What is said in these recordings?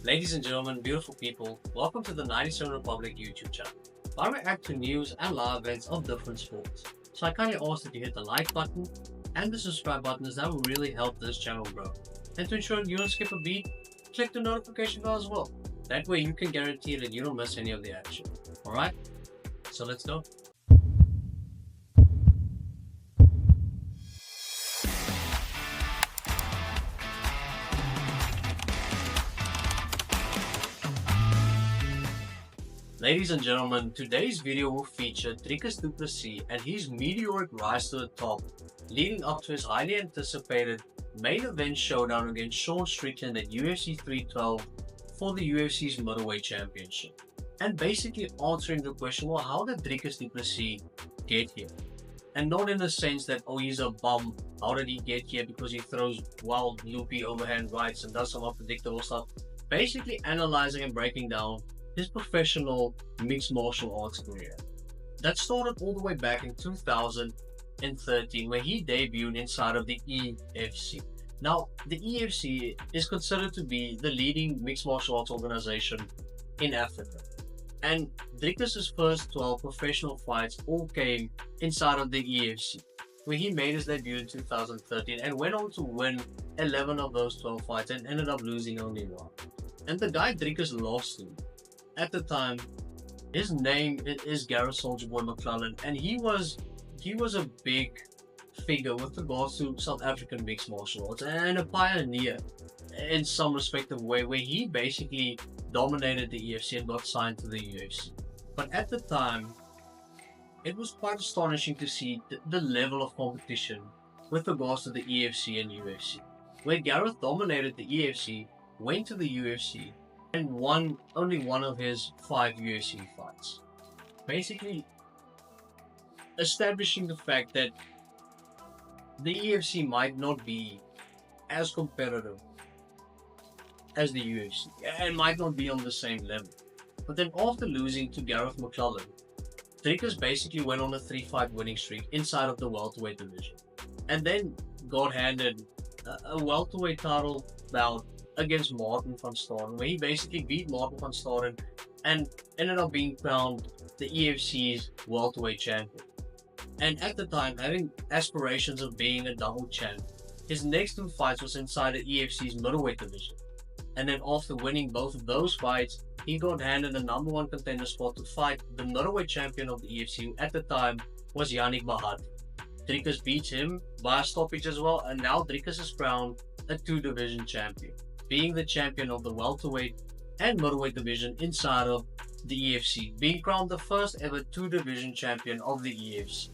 Ladies and gentlemen, beautiful people, welcome to the 97 Republic YouTube channel, where we react to news and live events of different sports. So I kindly ask that you hit the like button and the subscribe button, as that will really help this channel grow. And to ensure you don't skip a beat, click the notification bell as well. That way you can guarantee that you don't miss any of the action. Alright, so let's go. Ladies and gentlemen, today's video will feature DRICUS Du Plessis and his meteoric rise to the top, leading up to his highly anticipated main event showdown against Sean Strickland at UFC 312 for the UFC's middleweight championship. And basically answering the question, well, how did DRICUS Du Plessis get here? And not in the sense that, oh, he's a bum, how did he get here because he throws wild, loopy overhand rights and does some unpredictable stuff. Basically analyzing and breaking down his professional mixed martial arts career. That started all the way back in 2013 where he debuted inside of the UFC. Now, the UFC is considered to be the leading mixed martial arts organization in Africa. And DRICUS's first 12 professional fights all came inside of the UFC, where he made his debut in 2013 and went on to win 11 of those 12 fights and ended up losing only one. And the guy DRICUS lost to, at the time, his name is Gareth Soldier Boy McClellan, and he was a big figure with regards to South African mixed martial arts and a pioneer in some respective way, where he basically dominated the UFC and got signed to the UFC. But at the time, it was quite astonishing to see the level of competition with regards to the EFC and UFC, where Gareth dominated the EFC, went to the UFC, and won only one of his 5 UFC fights. Basically, establishing the fact that the EFC might not be as competitive as the UFC and might not be on the same level. But then after losing to Gareth McClellan, DRICUS basically went on a 3-fight winning streak inside of the welterweight division, and then got handed a welterweight title bout against Martin van Staden, where he basically beat Martin van Staden and ended up being crowned the EFC's welterweight champion. And at the time, having aspirations of being a double champ, his next 2 fights was inside the EFC's middleweight division. And then after winning both of those fights, he got handed the #1 contender spot to fight the middleweight champion of the EFC, who at the time was Yannick Bahati. DRICUS beats him by a stoppage as well, and now DRICUS is crowned a 2-division champion, being the champion of the welterweight and middleweight division inside of the EFC, being crowned the first ever 2-division champion of the EFC.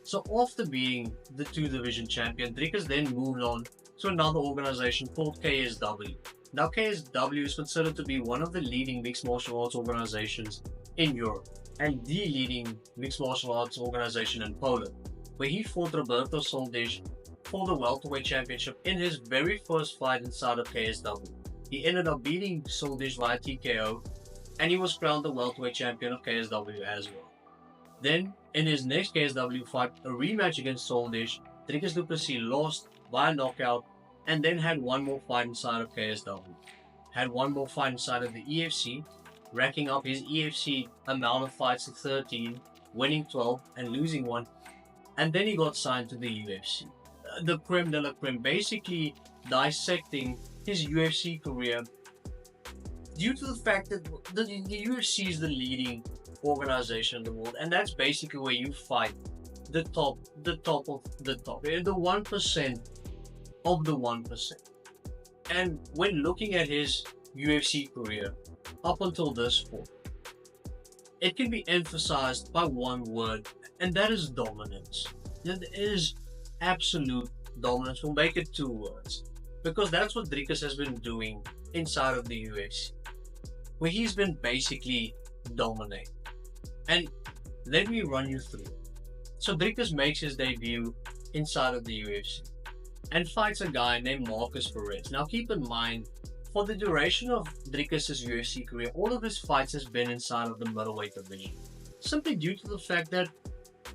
So after being the 2-division champion, DRICUS then moved on to another organization called KSW. Now KSW is considered to be one of the leading mixed martial arts organizations in Europe and the leading mixed martial arts organization in Poland, where he fought Roberto Soldic for the welterweight championship in his very first fight inside of KSW. He ended up beating Soldic via TKO, and he was crowned the welterweight champion of KSW as well. Then, in his next KSW fight, a rematch against Soldic, DRICUS Du Plessis lost via knockout, and then had one more fight inside of KSW. Had one more fight inside of the EFC, racking up his EFC amount of fights to 13, winning 12 and losing 1, and then he got signed to the UFC. The creme de la creme, basically dissecting his UFC career due to the fact that the UFC is the leading organization in the world, and that's basically where you fight the top of the top, the 1% of the 1%. And when looking at his UFC career up until this point, it can be emphasized by one word, and that is dominance. That is absolute dominance. We'll make it 2 words, because that's what DRICUS has been doing inside of the UFC, where he's been basically dominating. And let me run you through it. So DRICUS makes his debut inside of the UFC and fights a guy named Marcus Perez. Now keep in mind, for the duration of DRICUS's UFC career, all of his fights has been inside of the middleweight division, simply due to the fact that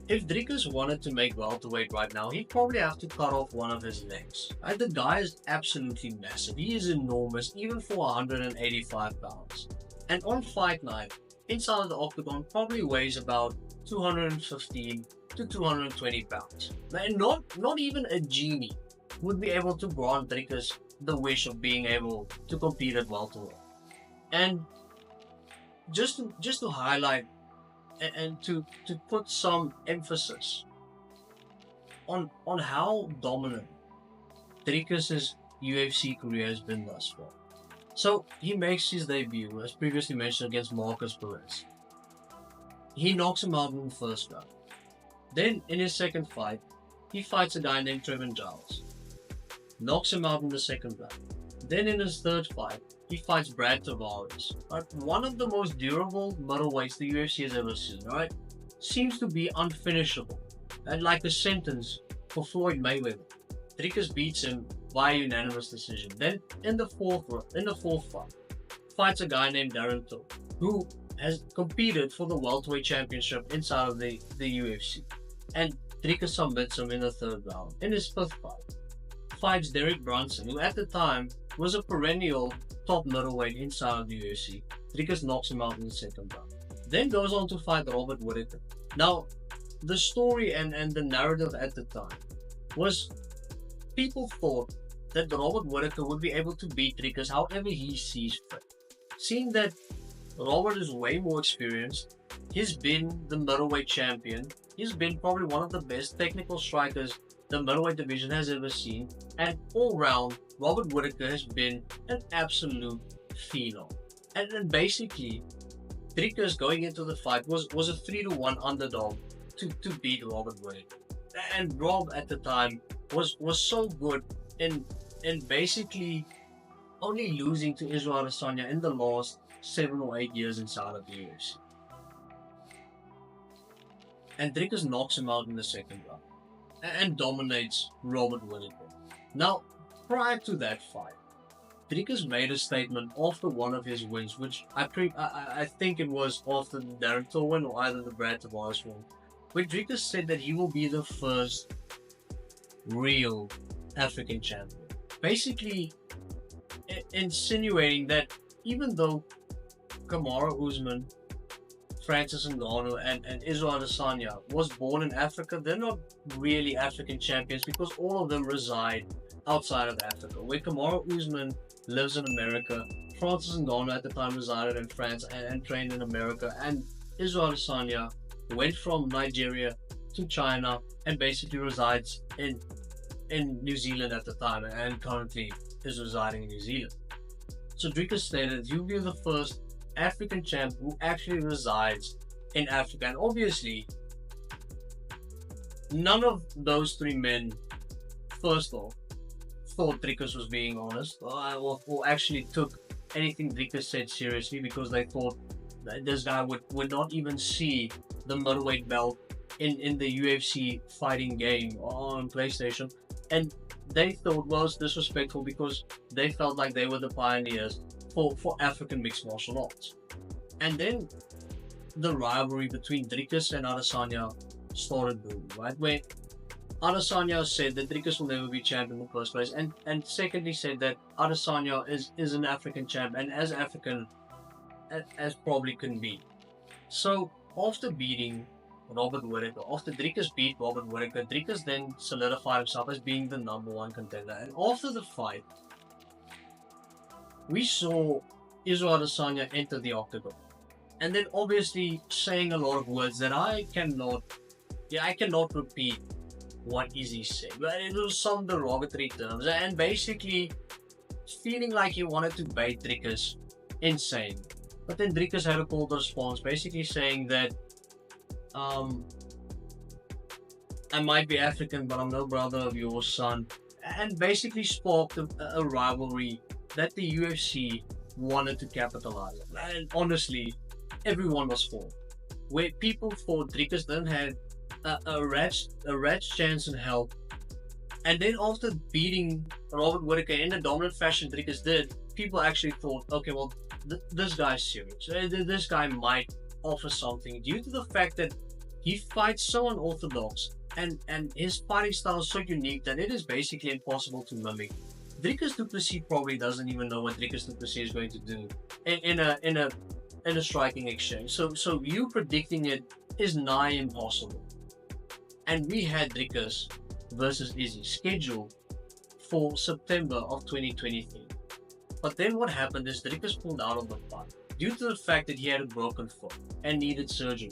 if DRICUS wanted to make welterweight right now, he'd probably have to cut off one of his legs. Right? The guy is absolutely massive. He is enormous, even for 185 pounds. And on fight night, inside of the octagon, probably weighs about 215 to 220 pounds. And not even a genie would be able to grant DRICUS the wish of being able to compete at welterweight. And just to highlight and to put some emphasis on how dominant DRICUS's UFC career has been thus far. So he makes his debut, as previously mentioned, against Marcus Perez. He knocks him out in the first round. Then in his second fight, he fights a guy named Trevin Giles. Knocks him out in the second round. Then in his third fight, he fights Brad Tavares, right? One of the most durable middleweights the UFC has ever seen, right? Seems to be unfinishable, and like a sentence for Floyd Mayweather. DRICUS beats him by unanimous decision. Then in the fourth fight, fights a guy named Darren Till, who has competed for the welterweight championship inside of the UFC, and DRICUS submits him in the third round. In his fifth fight, fights Derek Brunson, who at the time was a perennial top middleweight inside of the UFC. DRICUS knocks him out in the second round. Then goes on to fight Robert Whittaker. Now, the story and the narrative at the time was people thought that Robert Whittaker would be able to beat DRICUS however he sees fit. Seeing that Robert is way more experienced, he's been the middleweight champion, he's been probably one of the best technical strikers the middleweight division has ever seen, and all round, Robert Whittaker has been an absolute phenom. And basically, DRICUS going into the fight was a 3-1 underdog to beat Robert Whittaker. And Rob at the time was so good in basically only losing to Israel Adesanya in the last 7 or 8 years inside of the UFC. And DRICUS knocks him out in the second round and dominates Robert Whittaker. Now, prior to that fight, DRICUS made a statement after one of his wins, which I think it was after the Darren Till win or either the Brad Tavares win, where DRICUS said that he will be the first real African champion. Basically, insinuating that even though Kamaru Usman, Francis Ngannou, and Israel Adesanya was born in Africa, they're not really African champions because all of them reside outside of Africa. Where Kamaru Usman lives in America, Francis Ngannou at the time resided in France and trained in America, and Israel Adesanya went from Nigeria to China and basically resides in New Zealand at the time and currently is residing in New Zealand. So DRICUS stated he'll be the first African champ who actually resides in Africa. And obviously, none of those three men, first off, thought DRICUS was being honest or actually took anything DRICUS said seriously, because they thought that this guy would not even see the middleweight belt in the UFC fighting game on PlayStation. And they thought, well, it's disrespectful because they felt like they were the pioneers for African mixed martial arts. And then the rivalry between DRICUS and Adesanya started brewing, right? Where Adesanya said that DRICUS will never be champion in the first place, and secondly said that Adesanya is an African champ and as African as probably can be. So after beating Robert Whittaker, after DRICUS beat Robert Whittaker, DRICUS then solidified himself as being the #1 contender. And after the fight, we saw Israel Adesanya enter the octagon, and then obviously saying a lot of words that I cannot repeat what Izzy said, but it was some derogatory terms, and basically feeling like he wanted to bait DRICUS insane. But then DRICUS had a cold response, basically saying that I might be African, but I'm no brother of yours, son, and basically sparked a rivalry that the UFC wanted to capitalize on. And honestly, everyone was for. Where people thought DRICUS then had a rat's chance in hell, and then after beating Robert Whittaker in a dominant fashion DRICUS did, people actually thought, okay, well, this guy's serious. This guy might offer something, due to the fact that He fights so unorthodox, and his fighting style is so unique that it is basically impossible to mimic. DRICUS Du Plessis probably doesn't even know what DRICUS Du Plessis is going to do in a striking exchange. So you predicting it is nigh impossible. And we had DRICUS versus Izzy scheduled for September of 2023. But then what happened is DRICUS pulled out of the fight due to the fact that he had a broken foot and needed surgery.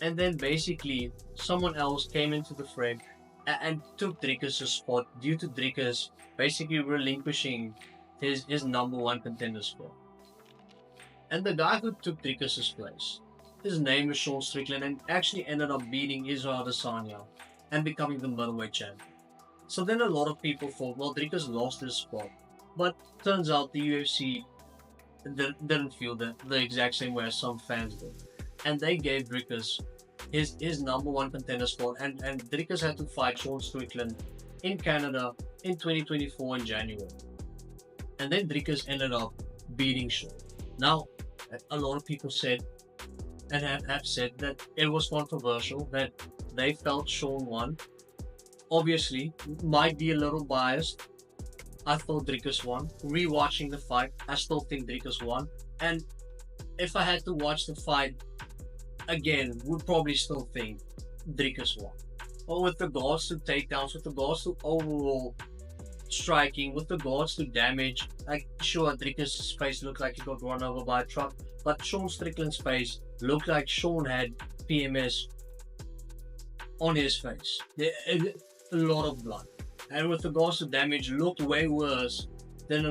And then basically someone else came into the frame and took DRICUS' spot due to DRICUS basically relinquishing his number one contender spot. And the guy who took DRICUS' place, his name is Sean Strickland, and actually ended up beating Israel Adesanya and becoming the middleweight champion. So then a lot of people thought, well, DRICUS lost his spot. But turns out the UFC didn't feel the exact same way as some fans did. And they gave DRICUS his number one contender spot, and DRICUS had to fight Sean Strickland in Canada in 2024 in January. And then DRICUS ended up beating Sean. Now, a lot of people said and have said that it was controversial, that they felt Sean won. Obviously, might be a little biased. I thought DRICUS won. Rewatching the fight, I still think DRICUS won. And if I had to watch the fight again, would probably still think DRICUS won. But with regards to takedowns, with regards to overall striking, with regards to damage, like sure, DRICUS' face looked like he got run over by a truck, but Sean Strickland's face looked like Sean had PMS on his face. A lot of blood. And with regards to damage, looked way worse than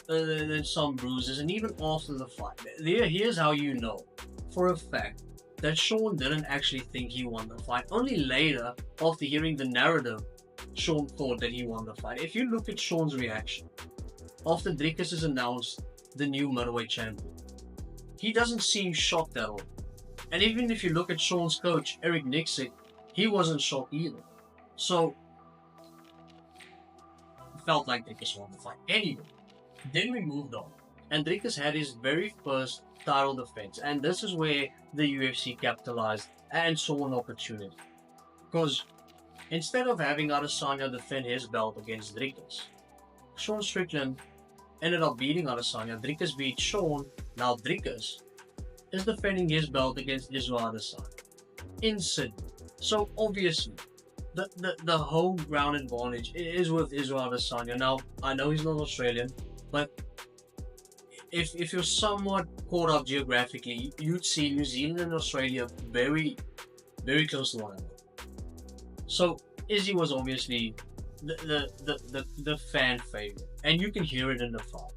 than some bruises, and even after the fight. Here's how you know for a fact that Sean didn't actually think he won the fight. Only later, after hearing the narrative, Sean thought that he won the fight. If you look at Sean's reaction after DRICUS is announced the new middleweight champion, he doesn't seem shocked at all. And even if you look at Sean's coach, Eric Nixick, he wasn't shocked either. So felt like DRICUS won the fight. Anyway, then we moved on, and DRICUS had his very first title defense, and this is where the UFC capitalized and saw an opportunity. Because instead of having Adesanya defend his belt against DRICUS, Sean Strickland ended up beating Adesanya. DRICUS beat Sean. Now DRICUS is defending his belt against Israel Adesanya in Sydney. So obviously, the home ground advantage is with Israel Adesanya. Now, I know he's not Australian, but if you're somewhat caught up geographically, you'd see New Zealand and Australia very, very close to one another. So Izzy was obviously the fan favorite, and you can hear it in the fight.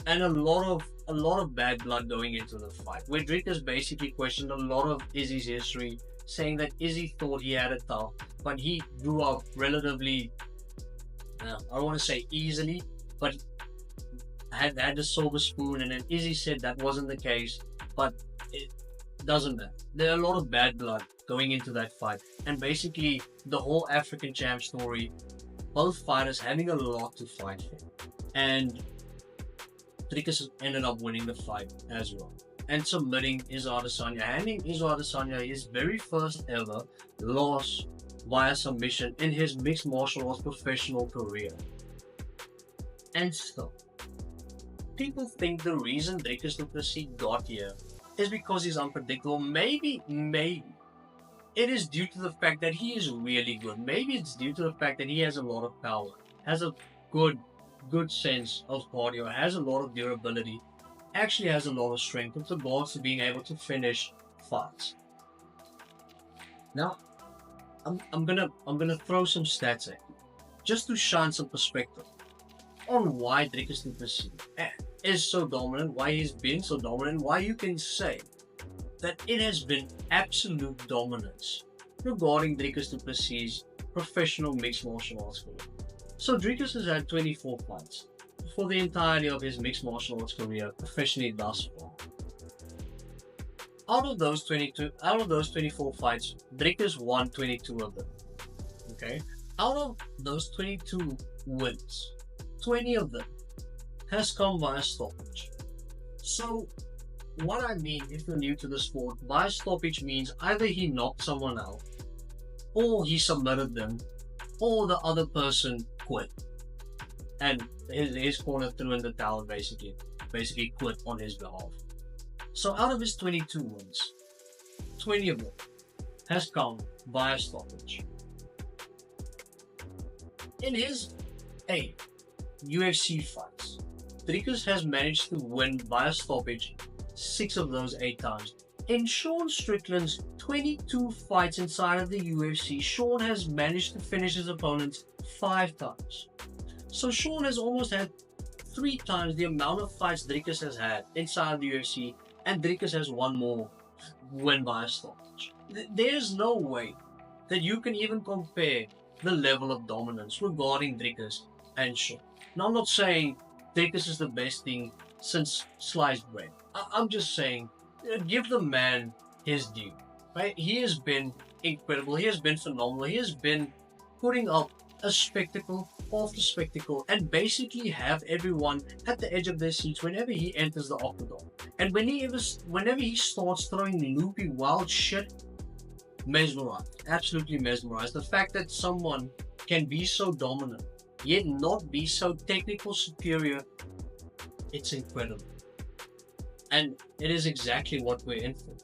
And a lot of bad blood going into the fight, where DRICUS basically questioned a lot of Izzy's history, saying that Izzy thought he had it tough, but he grew up relatively, I don't want to say easily, but had the silver spoon, and then Izzy said that wasn't the case, but it doesn't matter. There are a lot of bad blood going into that fight, and basically the whole African champ story, both fighters having a lot to fight for, and DRICUS ended up winning the fight as well, and submitting Israel Adesanya, handing Israel Adesanya his very first ever loss via submission in his mixed martial arts professional career. And still, people think the reason DRICUS Du Plessis got here is because he's unpredictable. Maybe it is due to the fact that he is really good. Maybe it's due to the fact that he has a lot of power, has a good sense of cardio, has a lot of durability, actually has a lot of strength with regards to being able to finish fights. Now, I'm gonna throw some stats at you, just to shine some perspective on why DRICUS Du Plessis is so dominant, why he's been so dominant, why you can say that it has been absolute dominance regarding DRICUS Du Plessis' professional mixed martial arts career. So DRICUS has had 24 fights for the entirety of his mixed martial arts career professionally thus far. Out of those 24 fights, DRICUS won 22 of them. Okay? Out of those 22 wins, 20 of them has come via stoppage. So what I mean, if you're new to the sport, by stoppage means either he knocked someone out, or he submitted them, or the other person quit. And his corner threw in the towel, basically quit on his behalf. So out of his 22 wins, 20 of them has come via stoppage. In his 8 UFC fights, DRICUS has managed to win via stoppage 6 of those 8 times. In Sean Strickland's 22 fights inside of the UFC, Sean has managed to finish his opponents 5 times. So Sean has almost had 3 times the amount of fights DRICUS has had inside of the UFC, and DRICUS has one more win via stoppage. There's no way that you can even compare the level of dominance regarding DRICUS and Sean. Now, I'm not saying DRICUS is the best thing since sliced bread. I'm just saying, give the man his due. Right? He has been incredible. He has been phenomenal. He has been putting up a spectacle after spectacle and basically have everyone at the edge of their seats whenever he enters the octagon. And whenever he starts throwing loopy, wild shit, mesmerized. Absolutely mesmerized. The fact that someone can be so dominant yet not be so technical superior, it's incredible. And it is exactly what we're in for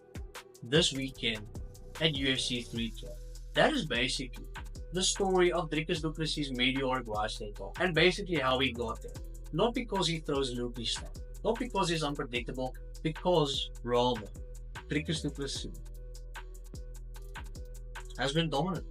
this weekend at UFC 312. That is basically the story of DRICUS Du Plessis' meteoric rise to the top, and basically how he got there. Not because he throws loopy stuff, not because he's unpredictable, because rather DRICUS Du Plessis has been dominant.